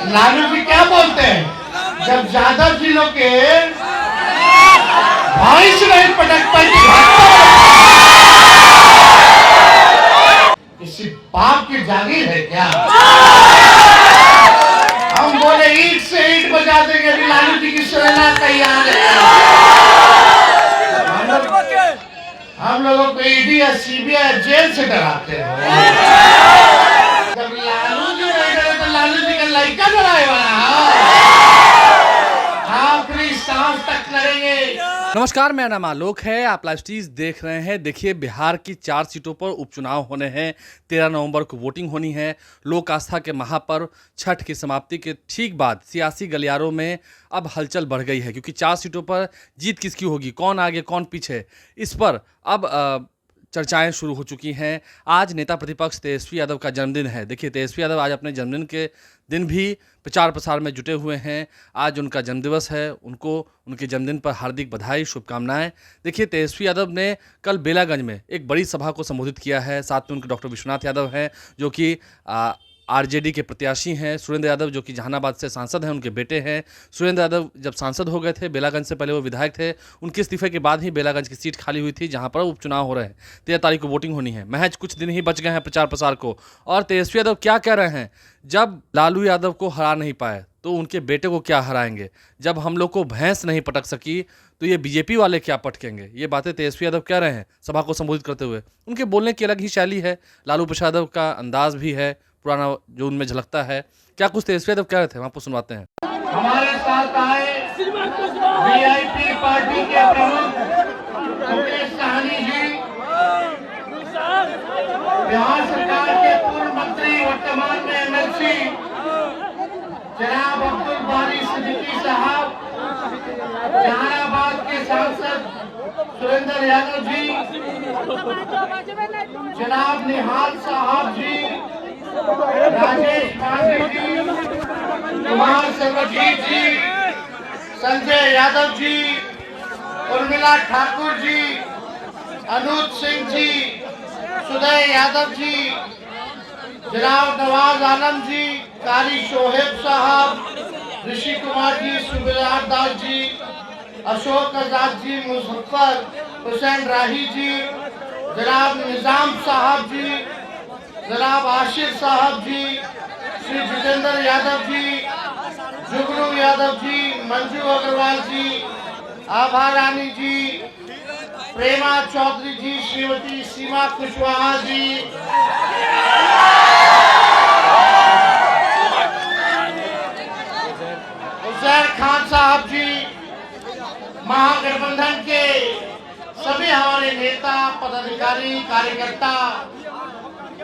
लालू जी क्या बोलते हैं, जब यादव जी लोग के भैंस नहीं पटक पाई किसी बाप की जागीर है क्या? हम बोले ईट से ईट बजा देंगे, लालू जी की सेना तैयार है। हम लोगों को ईडी या सीबीआई जेल से डराते हैं। जब लालू जी नहीं डरे तो लालू जी का लड़का डराएगा, आखिरी सांस तक लड़ेंगे। नमस्कार, मेरा नाम आलोक है। आप लाइव स्ट्रीज देख रहे हैं। देखिए, बिहार की 4 सीटों पर उपचुनाव होने हैं। 13 नवंबर को वोटिंग होनी है। लोक आस्था के महापर्व छठ की समाप्ति के ठीक बाद सियासी गलियारों में अब हलचल बढ़ गई है, क्योंकि 4 सीटों पर जीत किसकी होगी, कौन आगे कौन पीछे, इस पर अब चर्चाएं शुरू हो चुकी हैं। आज नेता प्रतिपक्ष तेजस्वी यादव का जन्मदिन है। देखिए, तेजस्वी यादव आज अपने जन्मदिन के दिन भी प्रचार प्रसार में जुटे हुए हैं। आज उनका जन्मदिवस है, उनको उनके जन्मदिन पर हार्दिक बधाई, शुभकामनाएं। देखिए, तेजस्वी यादव ने कल बेलागंज में एक बड़ी सभा को संबोधित किया है। साथ में उनके डॉक्टर विश्वनाथ यादव हैं, जो कि आरजेडी के प्रत्याशी हैं। सुरेंद्र यादव, जो कि जहानाबाद से सांसद हैं, उनके बेटे हैं। सुरेंद्र यादव जब सांसद हो गए थे, बेलागंज से पहले वो विधायक थे। उनके इस्तीफे के बाद ही बेलागंज की सीट खाली हुई थी, जहां पर उपचुनाव हो रहे हैं। 13 तारीख को वोटिंग होनी है। महज कुछ दिन ही बच गए हैं प्रचार प्रसार को। और तेजस्वी यादव क्या कह रहे हैं, जब लालू यादव को हरा नहीं पाए तो उनके बेटे को क्या हराएंगे, जब हम लोग को भैंस नहीं पटक सकी तो ये बीजेपी वाले क्या पटकेंगे। ये बातें तेजस्वी यादव कह रहे हैं सभा को संबोधित करते हुए। उनके बोलने की अलग ही शैली है, लालू प्रसाद यादव का अंदाज भी है पुराना, जो उनमें झलकता है। क्या कुछ तेजस्वी यादव कह रहे थे, हम आपको सुनवाते हैं। हमारे साथ आए वीआईपी पार्टी के प्रमुख मुकेश सहनी जी, बिहार सरकार के पूर्व मंत्री, वर्तमान में एमएलसी जनाब अब्दुल बारी सिद्दीकी साहब, जहानाबाद के सांसद सुरेंद्र यादव जी, जनाब निहाल साहब जी, राजेश पांडे जी, कुमार सर्वजीत जी, संजय यादव जी, उर्मिला ठाकुर जी, अनुज सिंह जी, सुदय यादव जी, जनाब नवाज आलम जी, कारी शोहेब साहब, ऋषि कुमार जी, सुबेदार दास जी, अशोक आजाद जी, मुजफ्फर हुसैन राही जी, जनाब निजाम साहब जी, जनाब आशिर साहब जी, श्री जितेंद्र यादव जी, जुगनू यादव जी, मंजू अग्रवाल जी, आभा रानी जी, प्रेमा चौधरी जी, श्रीमती सीमा कुशवाहा जी, उजैर खान साहब जी, महागठबंधन के सभी हमारे नेता, पदाधिकारी, कार्यकर्ता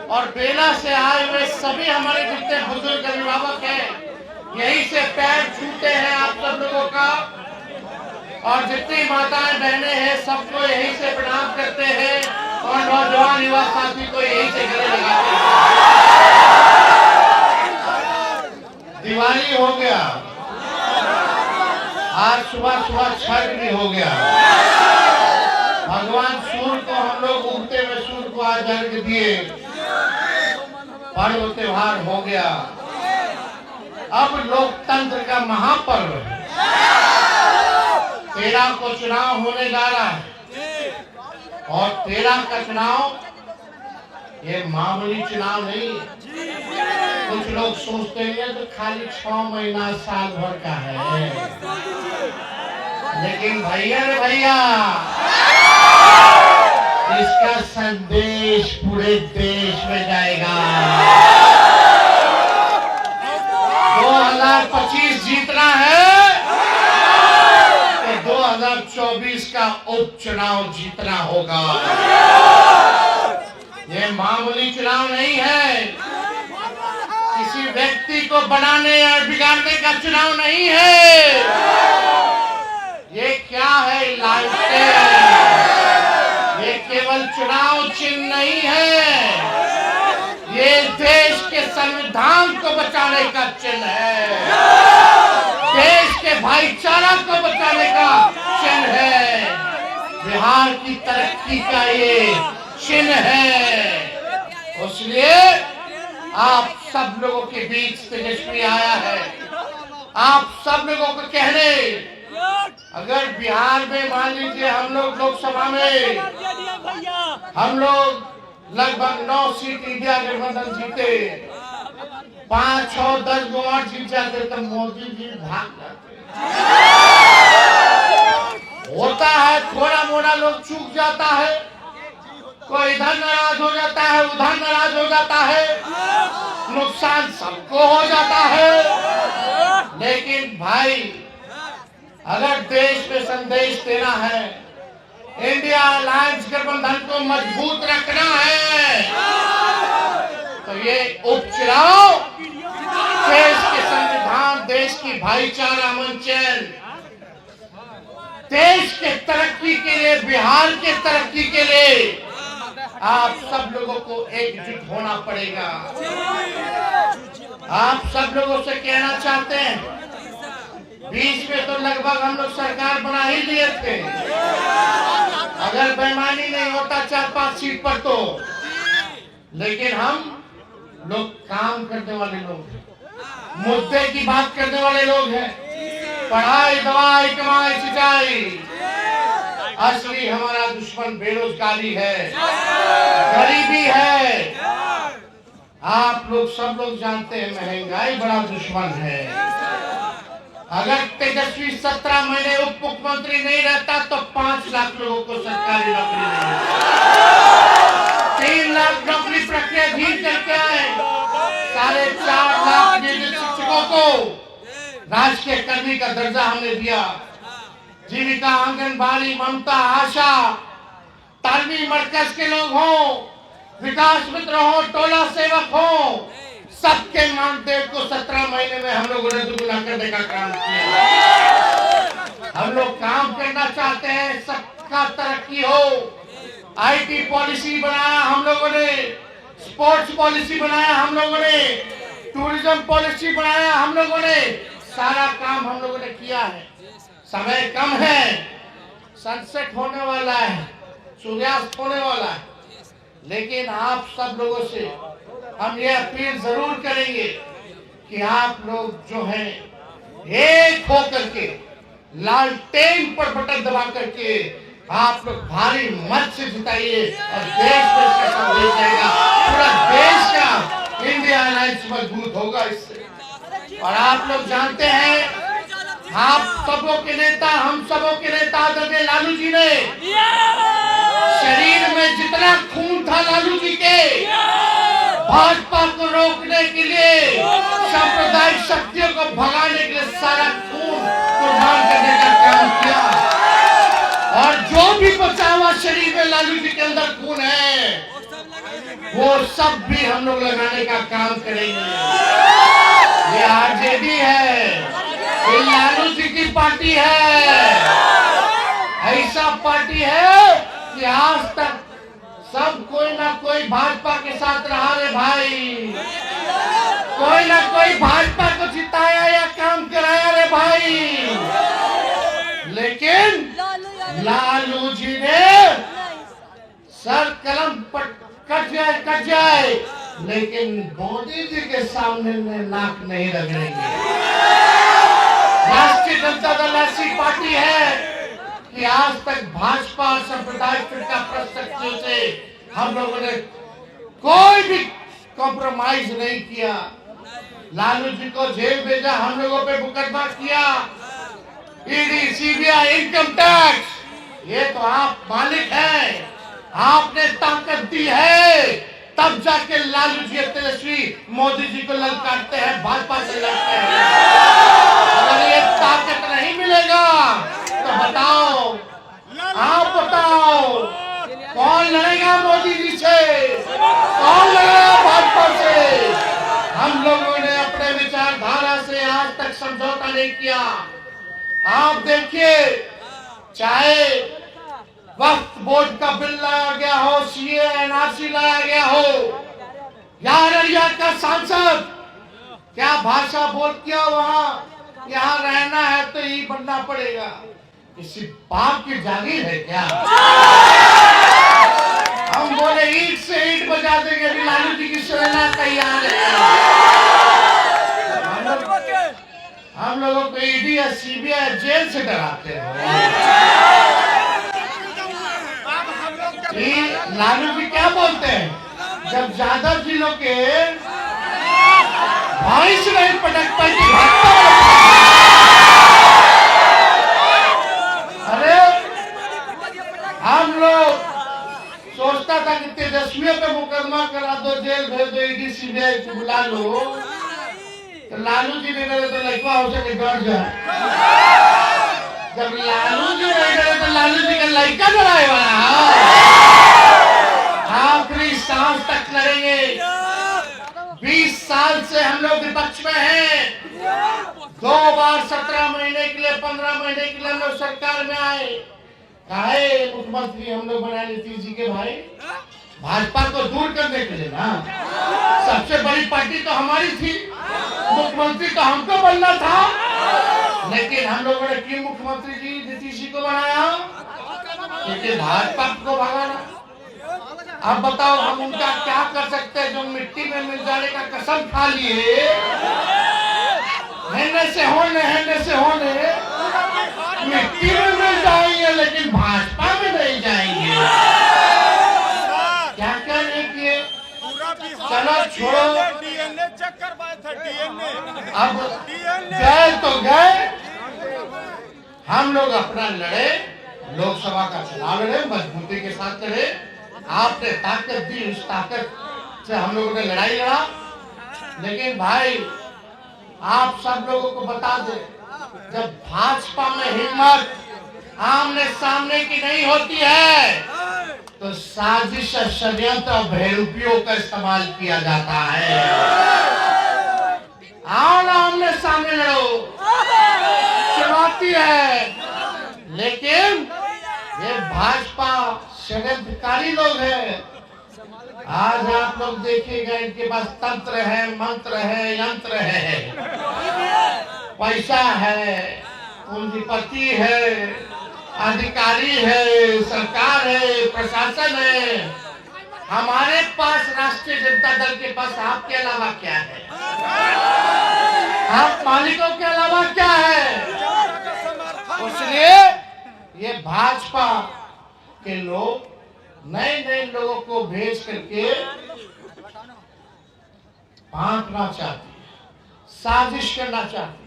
और बेला से आए हुए सभी हमारे जितने बुजुर्ग अभिभावक हैं, यहीं से पैर छूते हैं आप सब लोगों का। और जितनी माताएं बहनें हैं, सबको यहीं से प्रणाम करते हैं और नौजवान युवा साथी को यहीं से गले लगाते हैं। दिवाली हो गया, आज सुबह सुबह छठ भी हो गया। भगवान सूर्य को हम लोग उगते हुए सूर्य को आज अर्घ्य दिए, पर्व त्योहार हो गया। अब लोकतंत्र का महापर्व है। 13 को चुनाव होने जा रहा है और 13 का चुनाव ये मामूली चुनाव नहीं है। कुछ लोग सोचते हैं तो खाली 6 महीना साल भर का है, लेकिन भैया रे भैया, इसका संदेश पूरे देश में जाएगा। 2025 जीतना है तो 2024 का उपचुनाव जीतना होगा। ये मामूली चुनाव नहीं है, किसी व्यक्ति को बनाने या बिगाड़ने का चुनाव नहीं है। ये क्या है, लाइफस्टाइल। ये केवल चुनाव चिन्ह नहीं है, ये देश के संविधान को बचाने का चिन्ह है, देश के भाईचारा को बचाने का चिन्ह है, बिहार की तरक्की का ये चिन्ह है। इसलिए आप सब लोगों के बीच तेजस्वी आया है आप सब लोगों को कहने, अगर बिहार में मान लीजिए हम लोग लोकसभा में हम लोग लगभग 9 सीट इंडिया गठबंधन जीते, 5, 6, 10 गो और जीत जाते तो मोदी जी भाग जाते। होता है थोड़ा मोड़ा लोग चूक जाता है, कोई इधर नाराज हो जाता है, उधर नाराज हो जाता है, नुकसान सबको हो जाता है। लेकिन भाई अगर देश में संदेश देना है, इंडिया अलायंस गठबंधन को मजबूत रखना है, तो ये उपचुनाव देश के संविधान, देश की भाईचारा मंचन, देश के तरक्की के लिए, बिहार के तरक्की के लिए आप सब लोगों को एकजुट होना पड़ेगा। आप सब लोगों से कहना चाहते हैं, बीच में तो लगभग हम लोग सरकार बना ही लिए थे, अगर बेईमानी नहीं होता 4-5 सीट पर तो, लेकिन हम लोग काम करने वाले लोग हैं, मुद्दे की बात करने वाले लोग हैं, पढ़ाई, दवाई, कमाई, सिंचाई। असली हमारा दुश्मन बेरोजगारी है, गरीबी है। आप लोग सब लोग जानते हैं महंगाई बड़ा दुश्मन है। अगर तेजस्वी 17 महीने उप मुख्यमंत्री नहीं रहता तो 5 लाख लोगों को सरकारी नौकरी नहीं, 3 लाख नौकरी प्रक्रिया भी करके आए, 4.5 लाख नियोजित शिक्षकों को राजकीय कर्मी का दर्जा हमने दिया। जीविका, आंगनबाड़ी, ममता, आशा, तालमी मरकज के लोग हों, विकास मित्र हो, टोला सेवक हो, सबके मानदेय को 17 महीने में हम लोगों ने दुगुना करने का काम किया। हम लोग काम करना चाहते हैं, सबका तरक्की हो। आईटी पॉलिसी बनाया हम लोगों ने, स्पोर्ट्स पॉलिसी बनाया हम लोगों ने, टूरिज्म पॉलिसी बनाया हम लोगों ने, सारा काम हम लोगों ने किया है। समय कम है, सनसेट होने वाला है, सूर्यास्त होने वाला है, लेकिन आप सब लोगों से हम ये अपील जरूर करेंगे कि आप लोग जो हैं एक होकर के लालटेन पर बटन दबा करके आप लोग भारी मत से जिताइए और देश में इसका संदेश जाएगा, पूरा देश का इंडिया अलायंस मजबूत होगा इससे। और आप लोग जानते हैं, आप सबों के नेता, हम सबों के नेता आदरणीय लालू जी ने शरीर में जितना खून था लालू जी के, भाजपा को रोकने के लिए, सांप्रदायिक शक्तियों को भगाने के लिए सारा खून कुर्बान करने का काम किया। और जो भी बचा हुआ शरीर में लालू जी के अंदर खून है, वो सब भी हम लोग लगाने का काम करेंगे। ये आरजेडी है, ये लालू जी की पार्टी है, ऐसा पार्टी है कि आज तक सब कोई ना कोई भाजपा के साथ रहा रे भाई, कोई ना कोई भाजपा को जिताया या काम कराया रे भाई, लेकिन लालू जी ने सर कलम पर कट जाए, लेकिन मोदी जी के सामने में नाक नहीं रगड़ेंगे। राष्ट्रीय जनता दल ऐसी पार्टी है कि आज तक भाजपा और सांप्रदायिक फिरका प्रस्त शक्तियों से हम लोगों ने कोई भी कॉम्प्रोमाइज नहीं किया। लालू जी को जेल भेजा, हम लोगों पे मुकदमा किया, ईडी, सीबीआई, इनकम टैक्स, ये तो आप मालिक हैं, आपने ताकत दी है, तब जाके लालू जी तेजस्वी मोदी जी को ललकारते हैं, भाजपा से लड़ते हैं। अगर ये ताकत नहीं मिलेगा तो बताओ, आप बताओ, कौन लड़ेगा मोदी जी से, कौन लड़ेगा भाजपा से? हम लोगों ने अपने विचारधारा से आज तक समझौता नहीं किया। आप देखिए, चाहे वक्फ बोर्ड का बिल लाया गया हो, सीए एनआरसी लाया गया हो, या अररिया का सांसद क्या भाषा बोल किया, वहां यहाँ रहना है तो ही बनना पड़ेगा, किसी बाप की जागीर है क्या? हम बोले ईंट से ईंट बजा देंगे, अभी लालू जी की सेना तैयार है। हम लोगों को ईडी या सीबीआई जेल से डराते हो। लालू जी क्या बोलते हैं, जब यादव जी लोग के भाई से नहीं पटक पाई थी भाजपा वाले। अरे हम लोग सोचता था कि तेजस्वियों पे मुकदमा करा दो, जेल भेज दो, ईडी सीबीआई को बुला लो, तो लालू जी नहीं डरे तो लड़का हो सके डर जाए। जब लालू जी नहीं डरे तो लालू जी का लड़का डराए वाला आखिरी सांस तक लड़ेंगे। 20 साल से हम लोग विपक्ष में हैं। 2 बार 17 महीने के लिए, 15 महीने के लिए हम लोग सरकार में आए। काहे मुख्यमंत्री हम लोग बनाए नीतीश जी के भाई, भाजपा को दूर करने के लिए ना। सबसे बड़ी पार्टी तो हमारी थी, मुख्यमंत्री तो हमको बनना था, लेकिन हम लोगों ने क्यों मुख्यमंत्री जी नीतीश जी को बनाया? क्योंकि भाजपा को भगाना। अब बताओ हम उनका क्या कर सकते हैं, जो मिट्टी में मिल जाने का कसम खा लिए। हेने से होने मिट्टी में मिल जाएंगे, लेकिन भाजपा में नहीं जाएंगे। क्या क्या नहीं किए, चलो छोड़ो। डीएनए चेक करवाए थे, डीएनए। अब गए तो गए। हम लोग अपना लड़े, लोकसभा का चुनाव लड़े, मजबूती के साथ लड़े। आपने ताकत दी, उस ताकत से हम लोगों ने लड़ाई लड़ा। लेकिन भाई आप सब लोगों को बता दे, जब भाजपा में हिम्मत आमने सामने की नहीं होती है, तो साजिश, षड्यंत्र और बेरुपियों का इस्तेमाल किया जाता है। आओ ना आमने सामने लड़ो, चुनौती है। लेकिन ये भाजपा षड्यंत्रकारी लोग हैं। आज आप लोग देखिएगा, इनके पास तंत्र है, मंत्र है, यंत्र है, पैसा है, पूंजीपति है, अधिकारी है, सरकार है, प्रशासन है। हमारे पास राष्ट्रीय जनता दल के पास आपके अलावा क्या है? आप मालिकों के अलावा क्या है? इसलिए ये भाजपा के लोग नए लोगों को भेज करके बांटना चाहते हैं, साजिश करना चाहते हैं।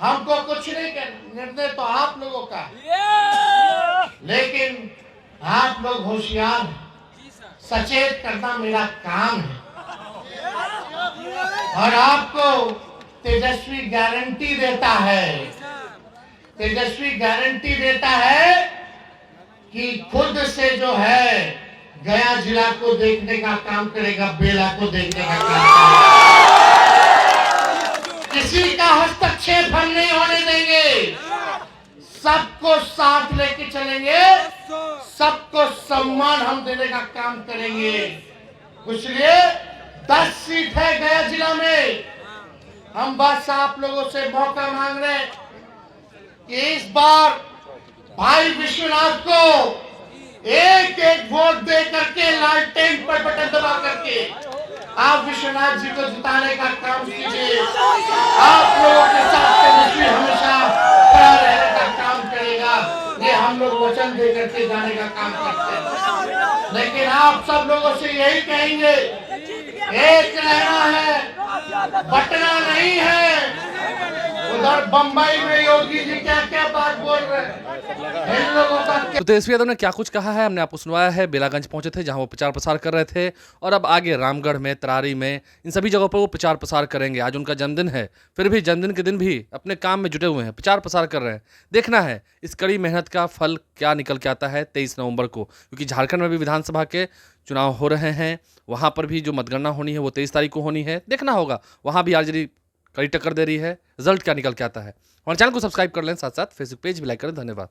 हमको कुछ नहीं करना, निर्णय तो आप लोगों का है। लेकिन आप लोग होशियार हैं, सचेत करना मेरा काम है। और आपको तेजस्वी गारंटी देता है कि खुद से जो है गया जिला को देखने का काम करेगा, बेला को देखने का काम करेगा। किसी का हस्तक्षेप हम नहीं होने देंगे। सबको साथ लेके चलेंगे, सबको सम्मान हम देने का काम करेंगे। इसलिए 10 सीट है गया जिला में। हम बस आप लोगों से मौका मांग रहे हैं कि इस बार भाई विश्वनाथ को एक वोट दे करके, लालटेन पर बटन दबा करके आप विश्वनाथ जी को जिताने का काम कीजिए। आप लोगों के साथ तेजस्वी हमेशा खड़ा रहने का काम करेगा। ये हम लोग वचन दे करके जाने का काम करते हैं। लेकिन आप सब लोगों से यही कहेंगे, एक रहना है, बटना नहीं है। उधर बंबई में योगी जी क्या क्या बात बोल रहे हैं, इन लोगों का। तो तेजस्वी यादव ने क्या कुछ कहा है हमने आपको सुनवाया है। बेलागंज पहुंचे थे जहां वो प्रचार प्रसार कर रहे थे, और अब आगे रामगढ़ में, तरारी में, इन सभी जगहों पर वो प्रचार प्रसार करेंगे। आज उनका जन्मदिन है, फिर भी जन्मदिन के दिन भी अपने काम में जुटे हुए हैं, प्रचार प्रसार कर रहे हैं। देखना है इस कड़ी मेहनत का फल क्या निकल के आता है 23 नवंबर को, क्योंकि झारखंड में भी विधानसभा के चुनाव हो रहे हैं। वहाँ पर भी जो मतगणना होनी है वो 23 तारीख को होनी है। देखना होगा, वहाँ भी आरजेडी कड़ी टक्कर दे रही है, रिजल्ट क्या निकल के आता है। हमारे चैनल को सब्सक्राइब कर लें, साथ साथ फेसबुक पेज भी लाइक करें। धन्यवाद।